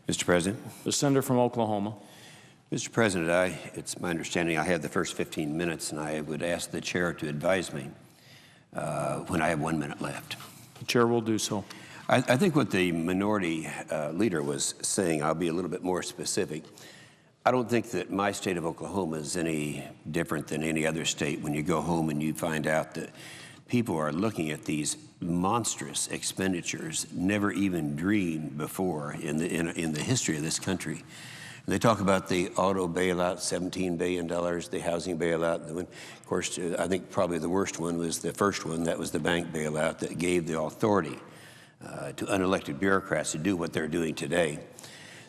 Mr. President. The senator from Oklahoma. Mr. President, it's my understanding I have the first 15 minutes, and I would ask the chair to advise me when I have 1 minute left. The chair will do so. I think what the minority leader was saying, I'll be a little bit more specific. I don't think that my state of Oklahoma is any different than any other state when you go home and you find out that people are looking at these monstrous expenditures never even dreamed before in the history of this country. And they talk about the auto bailout, $17 billion, the housing bailout. Of course, I think probably the worst one was the first one. That was the bank bailout that gave the authority to unelected bureaucrats to do what they're doing today.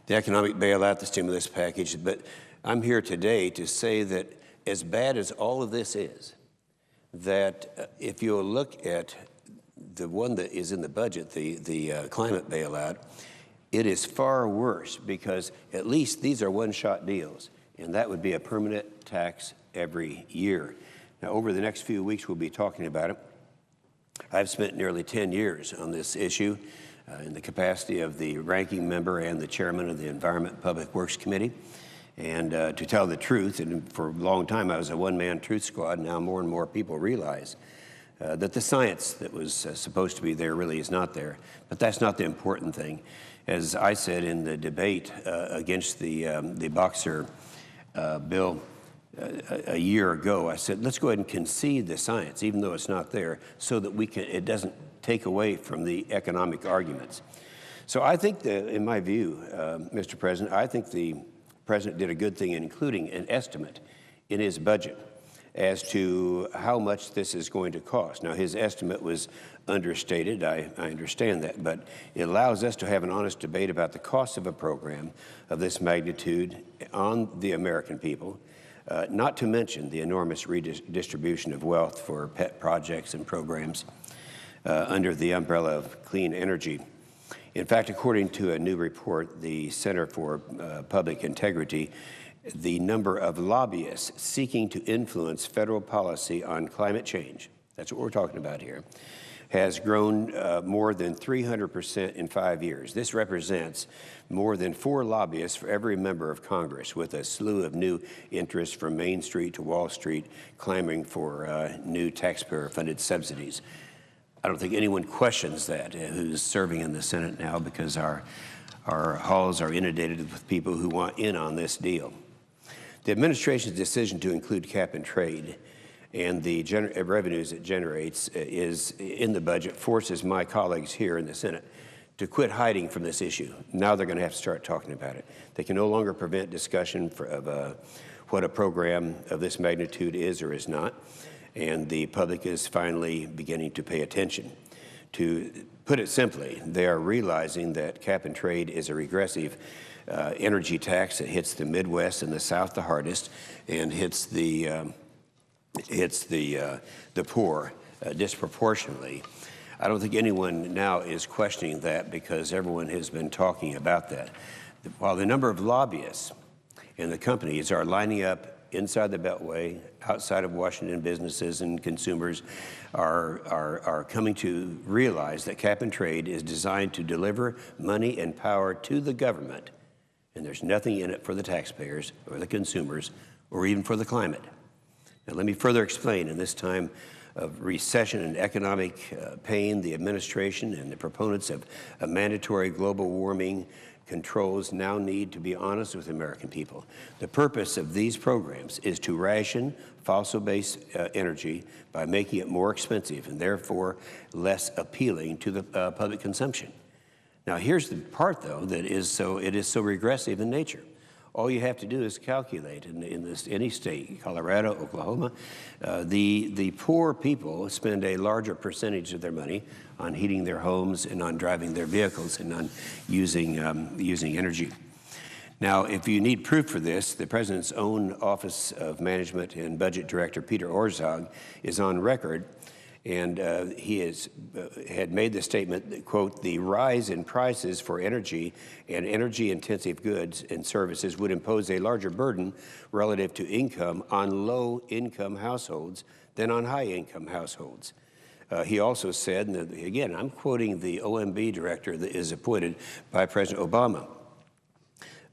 The economic bailout, the stimulus package. But I'm here today to say that as bad as all of this is, that if you look at the one that is in the budget, the climate bailout, it is far worse because at least these are one-shot deals, and that would be a permanent tax every year. Now, over the next few weeks, we'll be talking about it. I've spent nearly 10 years on this issue in the capacity of the ranking member and the chairman of the Environment and Public Works Committee. And to tell the truth, and for a long time I was a one-man truth squad, now more and more people realize that the science that was supposed to be there really is not there. But that's not the important thing. As I said in the debate against the Boxer bill a year ago, I said, let's go ahead and concede the science, even though it's not there, so that it doesn't take away from the economic arguments. So I think that, in my view, Mr. President, I think the President did a good thing in including an estimate in his budget as to how much this is going to cost. Now, his estimate was understated. I understand that, but it allows us to have an honest debate about the cost of a program of this magnitude on the American people, not to mention the enormous redistribution of wealth for pet projects and programs under the umbrella of clean energy. In fact, according to a new report, the Center for Public Integrity, the number of lobbyists seeking to influence federal policy on climate change, that's what we're talking about here, has grown more than 300% in 5 years. This represents more than 4 lobbyists for every member of Congress, with a slew of new interests from Main Street to Wall Street clamoring for new taxpayer-funded subsidies. I don't think anyone questions that who's serving in the Senate now, because our halls are inundated with people who want in on this deal. The administration's decision to include cap-and-trade and the revenues it generates is in the budget forces my colleagues here in the Senate to quit hiding from this issue. Now they're going to have to start talking about it. They can no longer prevent discussion of what a program of this magnitude is or is not, and the public is finally beginning to pay attention. To put it simply, they are realizing that cap-and-trade is a regressive energy tax that hits the Midwest and the South the hardest, and hits the poor disproportionately. I don't think anyone now is questioning that, because everyone has been talking about that. While the number of lobbyists and the companies are lining up inside the Beltway, outside of Washington, businesses and consumers are coming to realize that cap-and-trade is designed to deliver money and power to the government, and there's nothing in it for the taxpayers or the consumers or even for the climate. Now, let me further explain. In this time of recession and economic pain, the administration and the proponents of mandatory global warming controls now need to be honest with the American people. The purpose of these programs is to ration fossil-based energy by making it more expensive and therefore less appealing to the public consumption. Now, here's the part, though, that it is so regressive in nature. All you have to do is calculate in any state, Colorado, Oklahoma, the poor people spend a larger percentage of their money on heating their homes and on driving their vehicles and on using energy. Now, if you need proof for this, the President's own Office of Management and Budget Director, Peter Orszag, is on record, and he had made the statement that, quote, the rise in prices for energy and energy-intensive goods and services would impose a larger burden relative to income on low-income households than on high-income households. He also said, and again, I'm quoting the OMB director that is appointed by President Obama,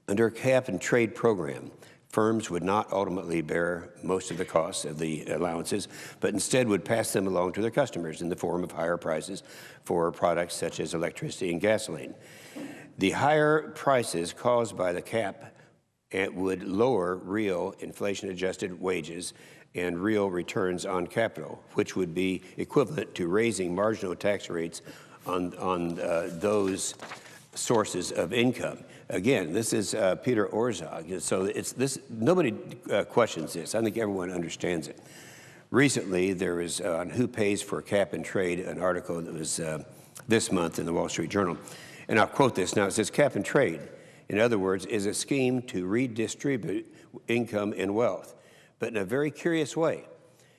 Under a cap-and-trade program, firms would not ultimately bear most of the costs of the allowances, but instead would pass them along to their customers in the form of higher prices for products such as electricity and gasoline. The higher prices caused by the cap would lower real inflation-adjusted wages and real returns on capital, which would be equivalent to raising marginal tax rates on those sources of income. Again, this is Peter Orszag, so nobody questions this. I think everyone understands it. Recently, there was on Who Pays for Cap-and-Trade, an article that was this month in the Wall Street Journal, and I'll quote this now. It says, "Cap-and-trade, in other words, is a scheme to redistribute income and wealth, but in a very curious way.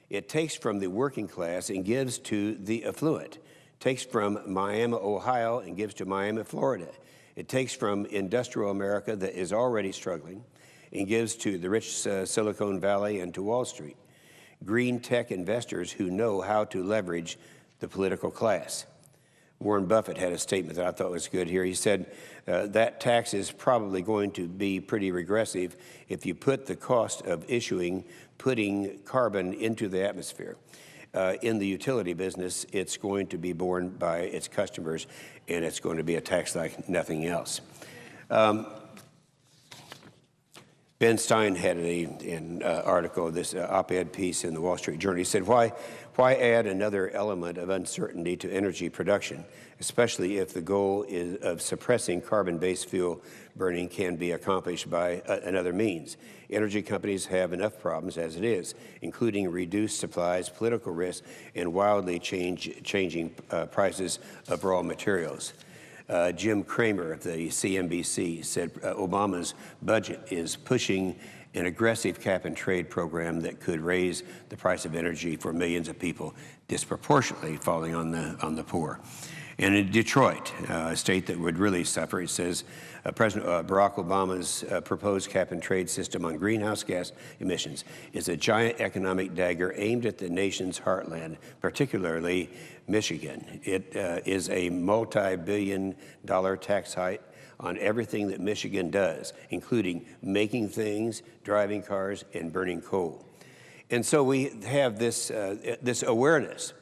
It takes from the working class and gives to the affluent. Takes from Miami, Ohio, and gives to Miami, Florida. It takes from industrial America that is already struggling and gives to the rich Silicon Valley and to Wall Street. Green tech investors who know how to leverage the political class." Warren Buffett had a statement that I thought was good here. He said that tax is probably going to be pretty regressive if you put the cost of putting carbon into the atmosphere. In the utility business, it's going to be borne by its customers, and it's going to be a tax like nothing else. Ben Stein had an article, this op-ed piece in the Wall Street Journal. He said, why add another element of uncertainty to energy production, especially if the goal of suppressing carbon-based fuel burning can be accomplished by another means? Energy companies have enough problems as it is, including reduced supplies, political risk, and wildly changing prices of raw materials. Jim Cramer of the CNBC said Obama's budget is pushing an aggressive cap-and-trade program that could raise the price of energy for millions of people, disproportionately falling on the poor. And in Detroit, a state that would really suffer, it says President Barack Obama's proposed cap-and-trade system on greenhouse gas emissions is a giant economic dagger aimed at the nation's heartland, particularly Michigan. It is a multi-billion-dollar tax hike on everything that Michigan does, including making things, driving cars, and burning coal. And so we have this awareness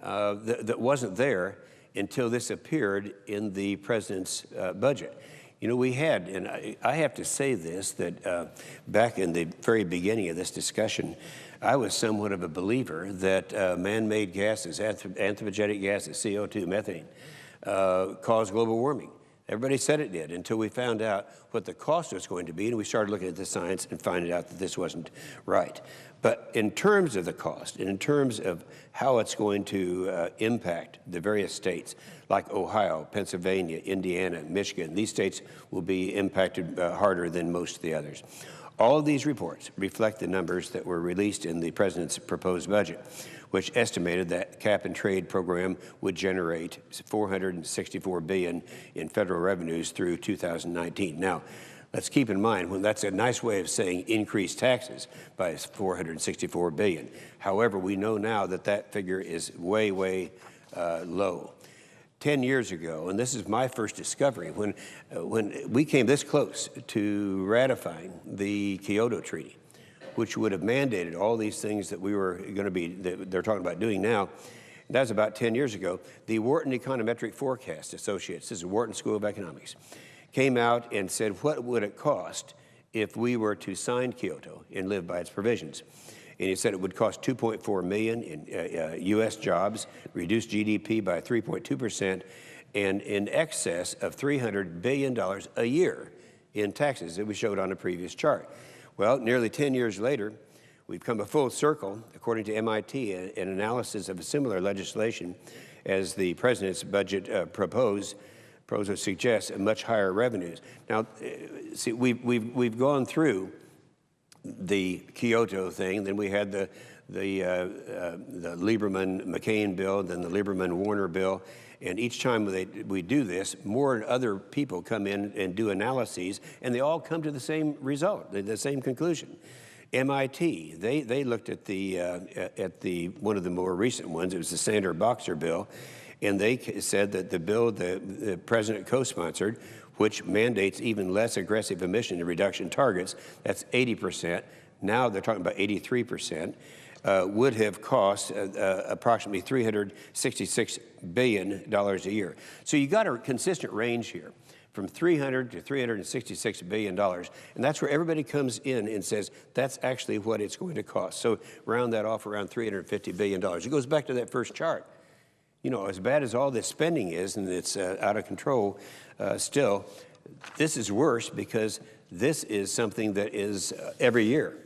that wasn't there until this appeared in the president's budget. You know, we had, and I have to say this, that back in the very beginning of this discussion, I was somewhat of a believer that man-made gases, anthropogenic gases, CO2, methane, cause global warming. Everybody said it did until we found out what the cost was going to be, and we started looking at the science and finding out that this wasn't right. But in terms of the cost, and in terms of how it's going to impact the various states, like Ohio, Pennsylvania, Indiana, Michigan, these states will be impacted harder than most of the others. All of these reports reflect the numbers that were released in the president's proposed budget, which estimated that cap-and-trade program would generate $464 billion in federal revenues through 2019. Now, let's keep in mind, well, that's a nice way of saying increased taxes by $464 billion. However, we know now that that figure is way, way low. 10 years ago, and this is my first discovery, when we came this close to ratifying the Kyoto Treaty, which would have mandated all these things that we were going to be, that they're talking about doing now. That was about 10 years ago. The Wharton Econometric Forecast Associates, this is Wharton School of Economics, came out and said, what would it cost if we were to sign Kyoto and live by its provisions? And he said it would cost $2.4 million in U.S. jobs, reduce GDP by 3.2%, and in excess of $300 billion a year in taxes that we showed on a previous chart. Well, nearly 10 years later, we've come a full circle, according to MIT, an analysis of a similar legislation as the president's budget proposal suggests, much higher revenues. Now, see, we've gone through the Kyoto thing, then we had the Lieberman-McCain bill, then the Lieberman-Warner bill, and each time we do this, more other people come in and do analyses, and they all come to the same result, the same conclusion. MIT, they looked at one of the more recent ones. It was the Sander-Boxer bill, and they said that the bill the president co-sponsored which mandates even less aggressive emission reduction targets, that's 80%. Now they're talking about 83%. Would have cost approximately $366 billion a year. So you got a consistent range here from $300 to $366 billion. And that's where everybody comes in and says, that's actually what it's going to cost. So round that off around $350 billion. It goes back to that first chart. You know, as bad as all this spending is, and it's out of control still, this is worse because this is something that is every year.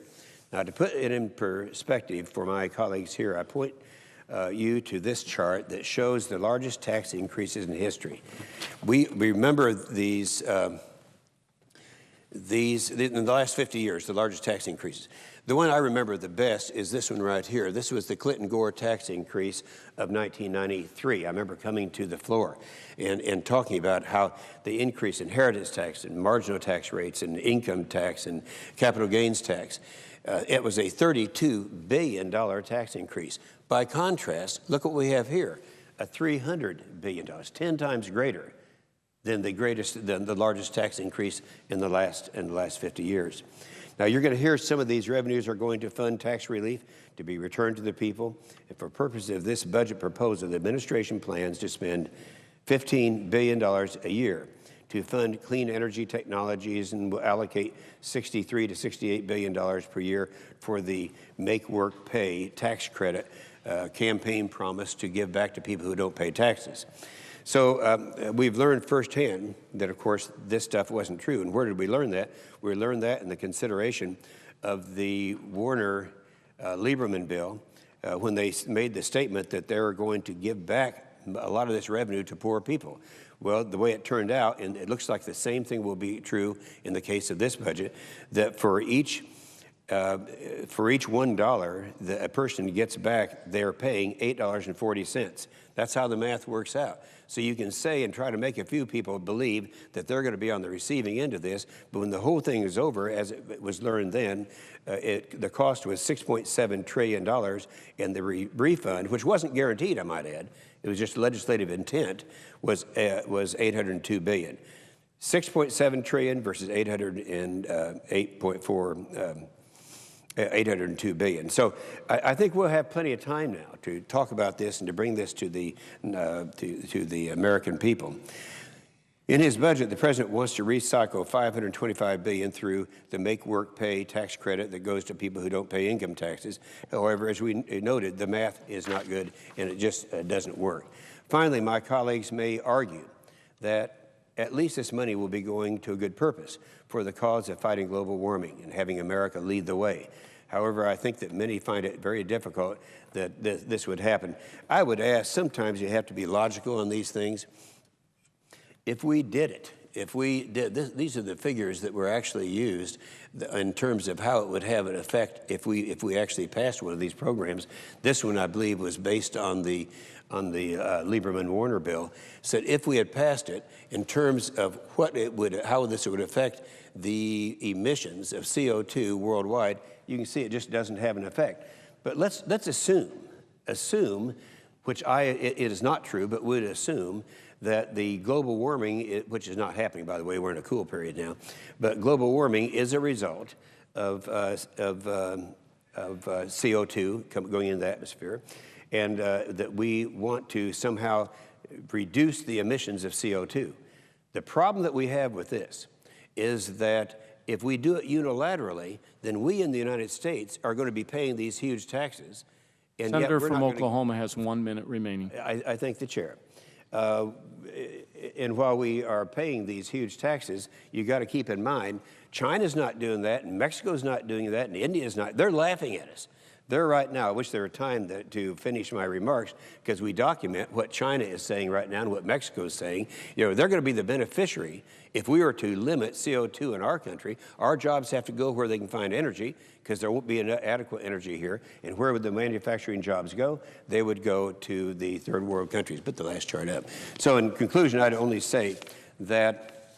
Now, to put it in perspective for my colleagues here, I point you to this chart that shows the largest tax increases in history. We remember these in the last 50 years, the largest tax increases. The one I remember the best is this one right here. This was the Clinton-Gore tax increase of 1993. I remember coming to the floor and talking about how the increase in inheritance tax and marginal tax rates and income tax and capital gains tax. It was a $32 billion tax increase. By contrast, look what we have here, a $300 billion, 10 times greater than the largest tax increase in the last 50 years. Now, you're going to hear some of these revenues are going to fund tax relief to be returned to the people. And for purposes of this budget proposal, the administration plans to spend $15 billion a year to fund clean energy technologies and will allocate $63 to $68 billion per year for the Make Work Pay tax credit campaign promise to give back to people who don't pay taxes. So we've learned firsthand that, of course, this stuff wasn't true. And where did we learn that? We learned that in the consideration of the Warner-Lieberman bill when they made the statement that they were going to give back a lot of this revenue to poor people. Well, the way it turned out, and it looks like the same thing will be true in the case of this budget, that for each $1 that a person gets back, they're paying $8.40. That's how the math works out. So you can say and try to make a few people believe that they're going to be on the receiving end of this, but when the whole thing is over, as it was learned then, the cost was $6.7 trillion, and the refund, which wasn't guaranteed, I might add, it was just legislative intent, was $802 billion. 6.7 trillion versus 802 billion. So I think we'll have plenty of time now to talk about this and to bring this to the American people. In his budget, the president wants to recycle $525 billion through the Make Work Pay tax credit that goes to people who don't pay income taxes. However, as we noted, the math is not good and it just doesn't work. Finally, my colleagues may argue that at least this money will be going to a good purpose for the cause of fighting global warming and having America lead the way. However, I think that many find it very difficult that this would happen. I would ask, sometimes you have to be logical on these things. If we did it, these are the figures that were actually used in terms of how it would have an effect if we actually passed one of these programs. This one, I believe, was based on the Lieberman-Warner bill. Said if we had passed it in terms of how this would affect the emissions of CO2 worldwide, you can see it just doesn't have an effect. But let's assume, which it is not true, but would assume that the global warming, which is not happening, by the way, we're in a cool period now, but global warming is a result of CO2 going into the atmosphere, and that we want to somehow reduce the emissions of CO2. The problem that we have with this is that if we do it unilaterally, then we in the United States are going to be paying these huge taxes. And Senator yet we're from not Oklahoma has 1 minute remaining. I thank the chair. And while we are paying these huge taxes, you got to keep in mind, China's not doing that, and Mexico's not doing that, and India's not. They're laughing at us. They're right now, I wish there were time to finish my remarks, because we document what China is saying right now and what Mexico is saying. You know, they're going to be the beneficiary. If we were to limit CO2 in our country, our jobs have to go where they can find energy, because there won't be adequate energy here. And where would the manufacturing jobs go? They would go to the third world countries. Put the last chart up. So in conclusion, I'd only say that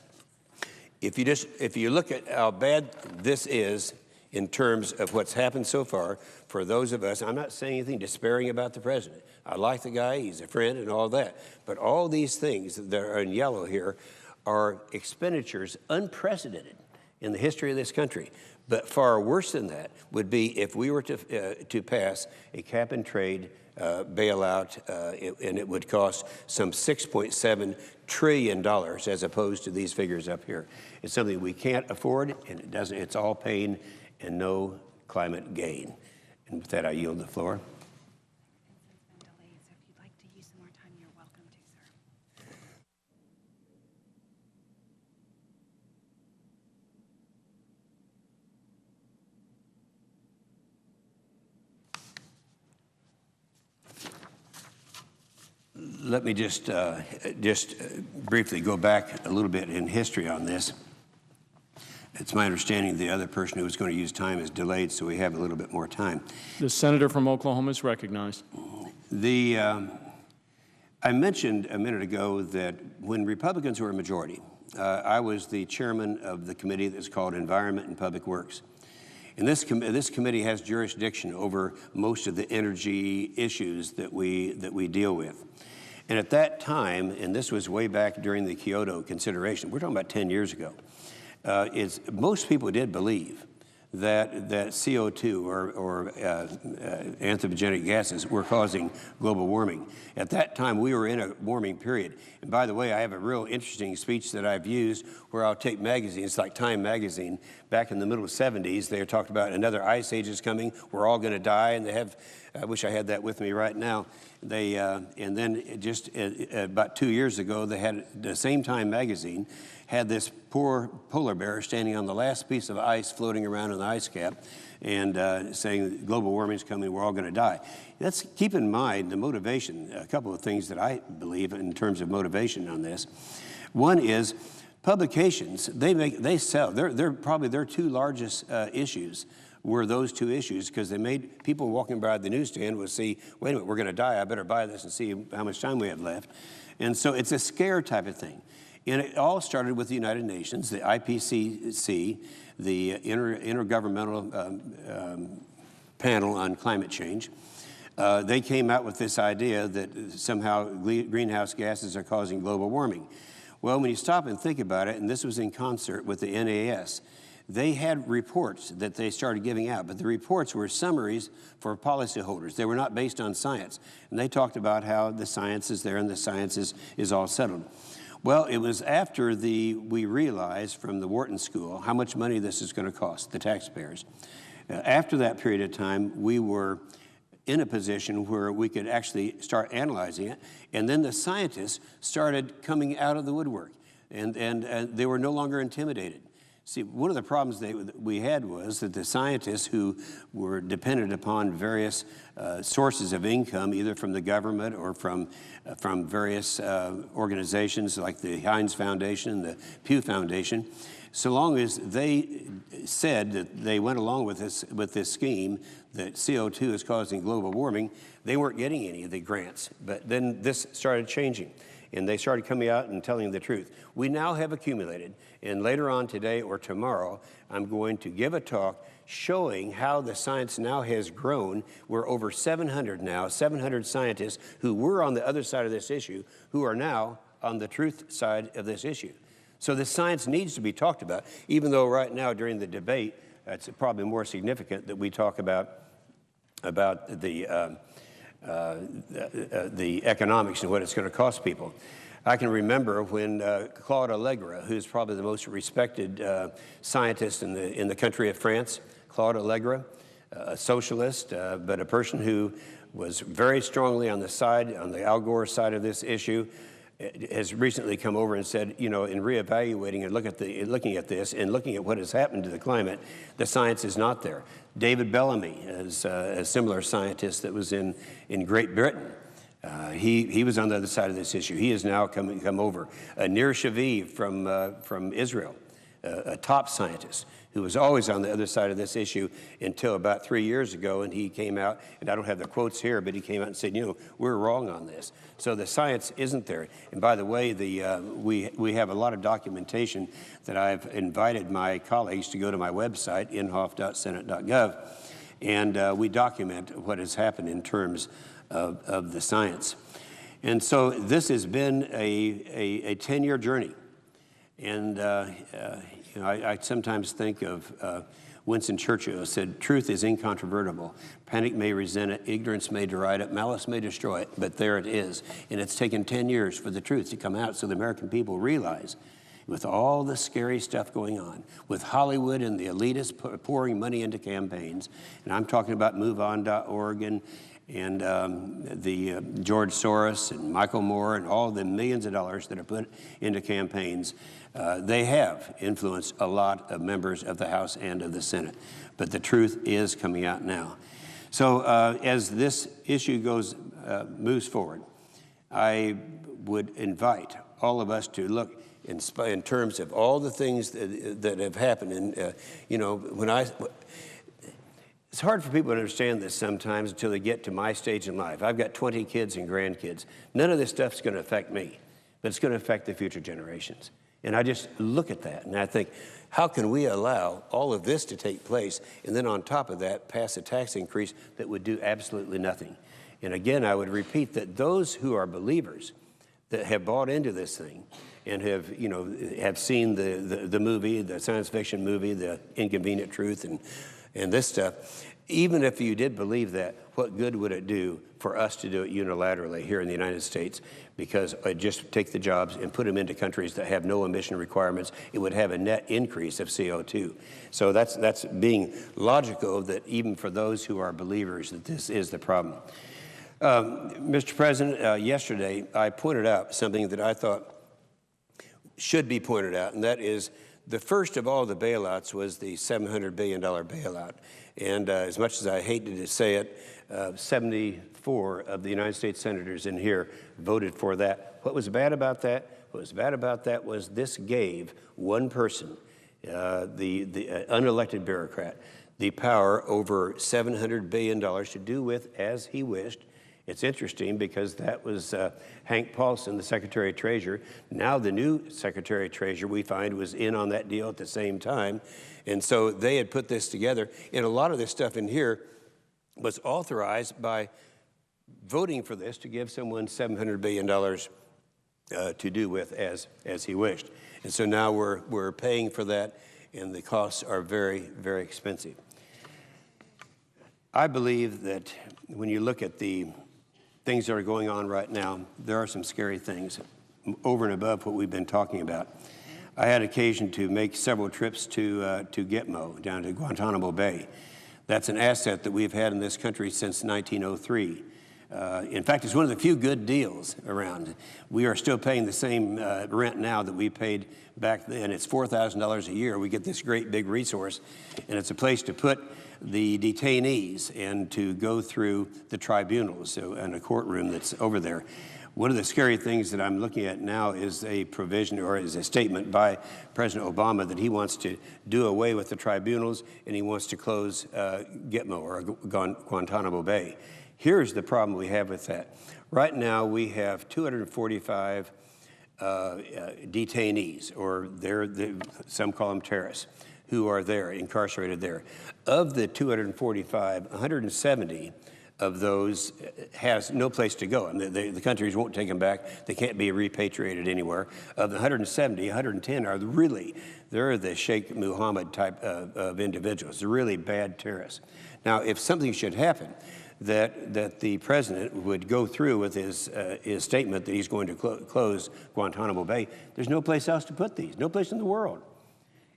if you look at how bad this is in terms of what's happened so far, for those of us, I'm not saying anything despairing about the president. I like the guy, he's a friend and all that. But all these things that are in yellow here are expenditures unprecedented in the history of this country. But far worse than that would be if we were to pass a cap-and-trade bailout, and it would cost some $6.7 trillion as opposed to these figures up here. It's something we can't afford, and it doesn't. It's all pain and no climate gain. And with that, I yield the floor. Let me just briefly go back a little bit in history on this. It's my understanding the other person who was going to use time is delayed, so we have a little bit more time. The senator from Oklahoma is recognized. I mentioned a minute ago that when Republicans were a majority, I was the chairman of the committee that's called Environment and Public Works. And this committee has jurisdiction over most of the energy issues that we deal with. And at that time, and this was way back during the Kyoto consideration, we're talking about 10 years ago, most people did believe that CO2 or anthropogenic gases were causing global warming. At that time, we were in a warming period. And by the way, I have a real interesting speech that I've used where I'll take magazines like Time magazine. Back in the middle of the 70s, they talked about another ice age is coming. We're all going to die, and they have. I wish I had that with me right now. And then just about 2 years ago, they had the same Time magazine had this poor polar bear standing on the last piece of ice floating around in the ice cap and saying global warming is coming, we're all going to die. Let's keep in mind the motivation, a couple of things that I believe in terms of motivation on this. One is publications, they sell, they're probably their two largest issues were those two issues because they made people walking by the newsstand would see, wait a minute, we're going to die, I better buy this and see how much time we have left. And so it's a scare type of thing. And it all started with the United Nations, the IPCC, the Intergovernmental Panel on Climate Change. They came out with this idea that somehow greenhouse gases are causing global warming. Well, when you stop and think about it, and this was in concert with the NAS, they had reports that they started giving out, but the reports were summaries for policyholders. They were not based on science. And they talked about how the science is there and the science is all settled. Well, it was after we realized from the Wharton School how much money this is going to cost the taxpayers. After that period of time, we were in a position where we could actually start analyzing it, and then the scientists started coming out of the woodwork, and they were no longer intimidated. See, one of the problems we had was that the scientists who were dependent upon various sources of income, either from the government or from various organizations like the Heinz Foundation and the Pew Foundation, so long as they said that they went along with this scheme that CO2 is causing global warming, they weren't getting any of the grants. But then this started changing, and they started coming out and telling the truth. We now have accumulated, and later on today or tomorrow, I'm going to give a talk showing how the science now has grown. We're over 700 now, 700 scientists who were on the other side of this issue, who are now on the truth side of this issue. So the science needs to be talked about, even though right now during the debate, it's probably more significant that we talk about the economics and what it's going to cost people. I can remember when Claude Allegra, who's probably the most respected scientist in the country of France, Claude Allegra, a socialist, but a person who was very strongly on the Al Gore side of this issue, has recently come over and said, you know, in reevaluating and looking at this and looking at what has happened to the climate, the science is not there. David Bellamy is a similar scientist that was in Great Britain. He was on the other side of this issue. He has now come over. Nir Shaviv from Israel, a top scientist who was always on the other side of this issue until about 3 years ago, and he came out, and I don't have the quotes here, but he came out and said, you know, we're wrong on this. So the science isn't there. And by the way, we have a lot of documentation that I've invited my colleagues to go to my website, inhofe.senate.gov, and we document what has happened in terms of the science. And so this has been a 10-year journey. And you know, I sometimes think of Winston Churchill, who said, "Truth is incontrovertible. Panic may resent it, ignorance may deride it, malice may destroy it, but there it is." And it's taken 10 years for the truth to come out so the American people realize, with all the scary stuff going on, with Hollywood and the elitists pouring money into campaigns, and I'm talking about MoveOn.org and the George Soros and Michael Moore and all the millions of dollars that are put into campaigns, they have influenced a lot of members of the House and of the Senate. But the truth is coming out now. So as this issue moves forward, I would invite all of us to look in terms of all the things that have happened. And, you know, it's hard for people to understand this sometimes until they get to my stage in life. I've got 20 kids and grandkids. None of this stuff's going to affect me, but it's going to affect the future generations. And I just look at that and I think, how can we allow all of this to take place and then on top of that pass a tax increase that would do absolutely nothing? And again, I would repeat that those who are believers that have bought into this thing and have seen the movie, the science fiction movie, The Inconvenient Truth, and this stuff, even if you did believe that, what good would it do for us to do it unilaterally here in the United States? Because I'd just take the jobs and put them into countries that have no emission requirements. It would have a net increase of CO2. So that's being logical, that even for those who are believers, that this is the problem. Mr. President, yesterday I pointed out something that I thought should be pointed out, and that is the first of all the bailouts was the $700 billion bailout. And as much as I hated to say it, 74 of the United States senators in here voted for that. What was bad about that? What was bad about that was this gave one person, the unelected bureaucrat, the power over $700 billion to do with as he wished. It's interesting because that was Hank Paulson, the Secretary of Treasury. Now the new Secretary of Treasury, we find, was in on that deal at the same time. And so they had put this together. And a lot of this stuff in here was authorized by voting for this to give someone $700 billion to do with as he wished. And so now we're paying for that, and the costs are very, very expensive. I believe that when you look at the things that are going on right now, there are some scary things over and above what we've been talking about. I had occasion to make several trips to Gitmo, down to Guantanamo Bay. That's an asset that we've had in this country since 1903. In fact, it's one of the few good deals around. We are still paying the same rent now that we paid back then. It's $4,000 a year. We get this great big resource, and it's a place to put the detainees and to go through the tribunals and a courtroom that's over there. One of the scary things that I'm looking at now is a provision, or is a statement by President Obama, that he wants to do away with the tribunals and he wants to close Gitmo, or Guantanamo Bay. Here's the problem we have with that. Right now we have 245 detainees, or some call them terrorists, who are there, incarcerated there. Of the 245, 170 of those has no place to go. I mean, the countries won't take them back. They can't be repatriated anywhere. Of the 170, 110 are they're the Sheikh Mohammed type of individuals. They're really bad terrorists. Now, if something should happen, that the president would go through with his statement that he's going to close Guantanamo Bay, there's no place else to put these, no place in the world.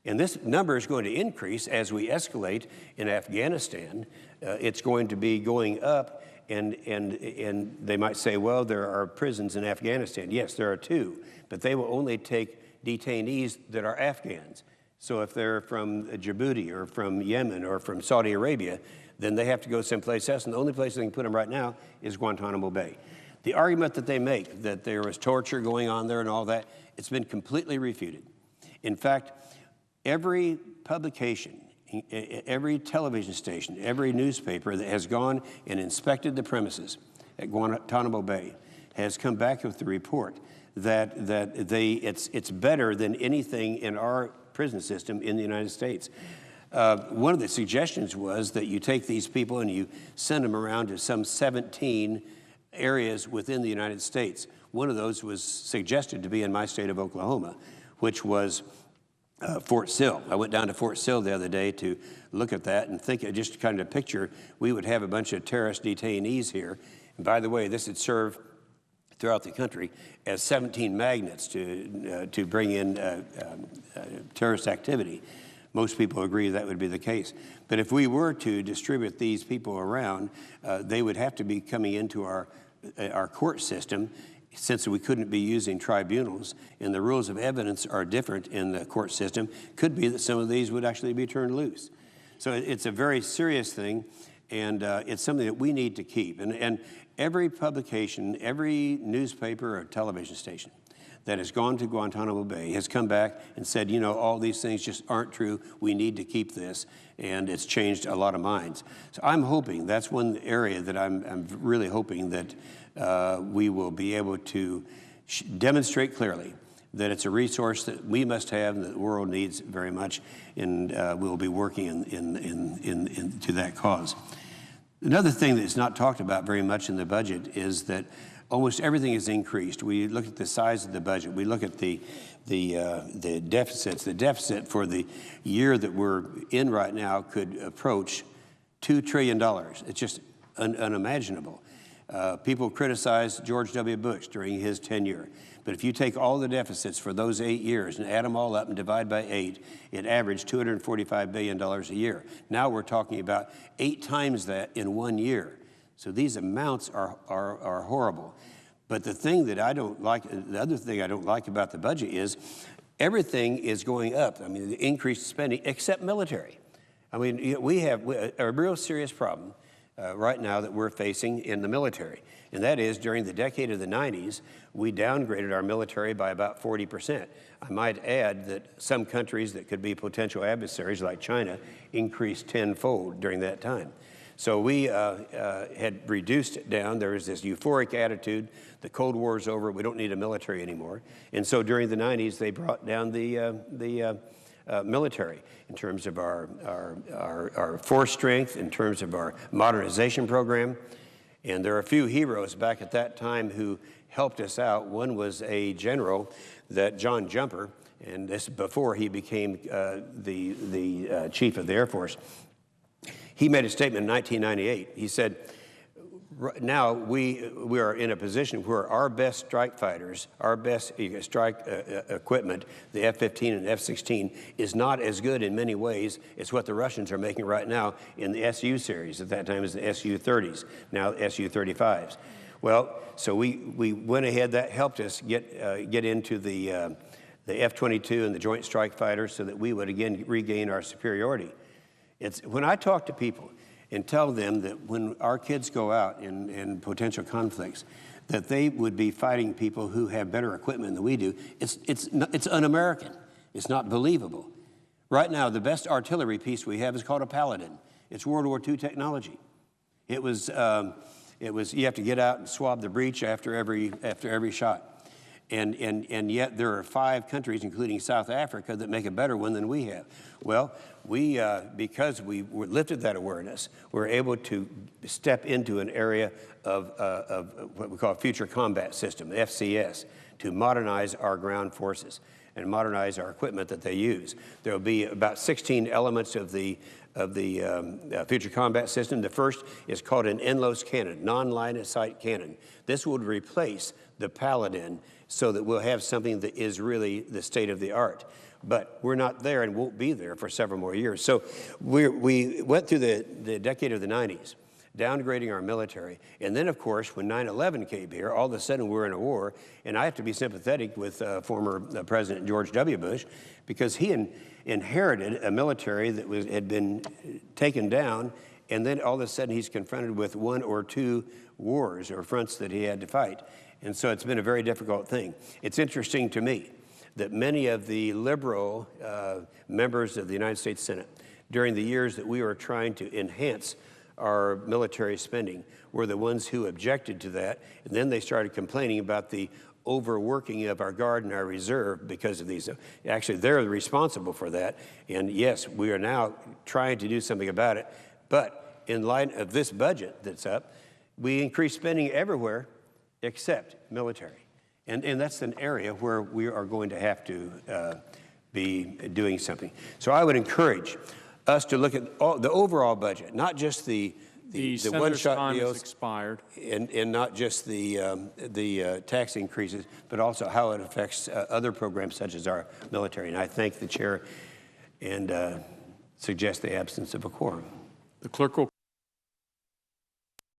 And this number is going to increase as we escalate in Afghanistan. It's going to be going up, and they might say, well, there are prisons in Afghanistan. Yes, there are two, but they will only take detainees that are Afghans. So if they're from Djibouti or from Yemen or from Saudi Arabia, then they have to go someplace else, and the only place they can put them right now is Guantanamo Bay. The argument that they make, that there was torture going on there and all that, it's been completely refuted. In fact, every publication, every television station, every newspaper that has gone and inspected the premises at Guantanamo Bay has come back with the report that it's better than anything in our prison system in the United States. One of the suggestions was that you take these people and you send them around to some 17 areas within the United States. One of those was suggested to be in my state of Oklahoma. which was Fort Sill. I went down to Fort Sill the other day to look at that and think, just kind of picture, we would have a bunch of terrorist detainees here. And by the way, this would serve throughout the country as 17 magnets to bring in terrorist activity. Most people agree that would be the case. But if we were to distribute these people around, they would have to be coming into our court system, since we couldn't be using tribunals, and the rules of evidence are different in the court system. Could be that some of these would actually be turned loose. So it's a very serious thing, and it's something that we need to keep. And every publication, every newspaper or television station that has gone to Guantanamo Bay has come back and said, you know, all these things just aren't true. We need to keep this, and it's changed a lot of minds. So I'm hoping, that's one area that I'm really hoping that we will be able to demonstrate clearly that it's a resource that we must have and that the world needs very much, and we'll be working to that cause. Another thing that's not talked about very much in the budget is that almost everything is increased. We look at the size of the budget. We look at the deficits. The deficit for the year that we're in right now could approach $2 trillion. It's just unimaginable. People criticized George W. Bush during his tenure. But if you take all the deficits for those 8 years and add them all up and divide by 8, it averaged $245 billion a year. Now we're talking about 8 times that in 1 year. So these amounts are horrible. But the thing that I don't like, the other thing I don't like about the budget is everything is going up. I mean, the increased spending, except military. I mean, we have a real serious problem right now that we're facing in the military. And that is, during the decade of the 90s, we downgraded our military by about 40%. I might add that some countries that could be potential adversaries, like China, increased tenfold during that time. So we had reduced it down. There was this euphoric attitude. The Cold War is over. We don't need a military anymore. And so during the 90s, they brought down the military in terms of our force strength, in terms of our modernization program. And there are a few heroes back at that time who helped us out. One was a general, that John Jumper, and this before he became the chief of the Air Force. He made a statement in 1998. He said, now we are in a position where our best strike fighters, our best strike equipment, the F-15 and F-16, is not as good in many ways as what the Russians are making right now in the Su series. At that time, it was the Su-30s, now Su-35s. Well, so we went ahead. That helped us get into the F-22 and the Joint Strike Fighters so that we would again regain our superiority. It's when I talk to people and tell them that when our kids go out in potential conflicts, that they would be fighting people who have better equipment than we do, it's un-American. It's not believable. Right now, the best artillery piece we have is called a Paladin. It's World War II technology. It was you have to get out and swab the breech after every shot. And yet there are 5 countries, including South Africa, that make a better one than we have. Well, we, because we lifted that awareness, we're able to step into an area of what we call a future combat system, FCS, to modernize our ground forces and modernize our equipment that they use. There will be about 16 elements of the future combat system. The first is called an endless cannon, non-line of sight cannon. This would replace the Paladin so that we'll have something that is really the state of the art. But we're not there and won't be there for several more years. So we went through the decade of the 90s, downgrading our military. And then, of course, when 9/11 came here, all of a sudden we're in a war. And I have to be sympathetic with former President George W. Bush, because he inherited a military that had been taken down, and then all of a sudden he's confronted with 1 or 2 wars or fronts that he had to fight. And so it's been a very difficult thing. It's interesting to me that many of the liberal members of the United States Senate, during the years that we were trying to enhance our military spending, were the ones who objected to that. And then they started complaining about the overworking of our Guard and our Reserve because of these. Actually, they're responsible for that. And yes, we are now trying to do something about it. But in light of this budget that's up, we increase spending everywhere except military. And that's an area where we are going to have to be doing something. So I would encourage us to look at the overall budget, not just the senator's one-shot time has deals, expired. and not just the tax increases, but also how it affects other programs such as our military. And I thank the chair and suggest the absence of a quorum. The clerk will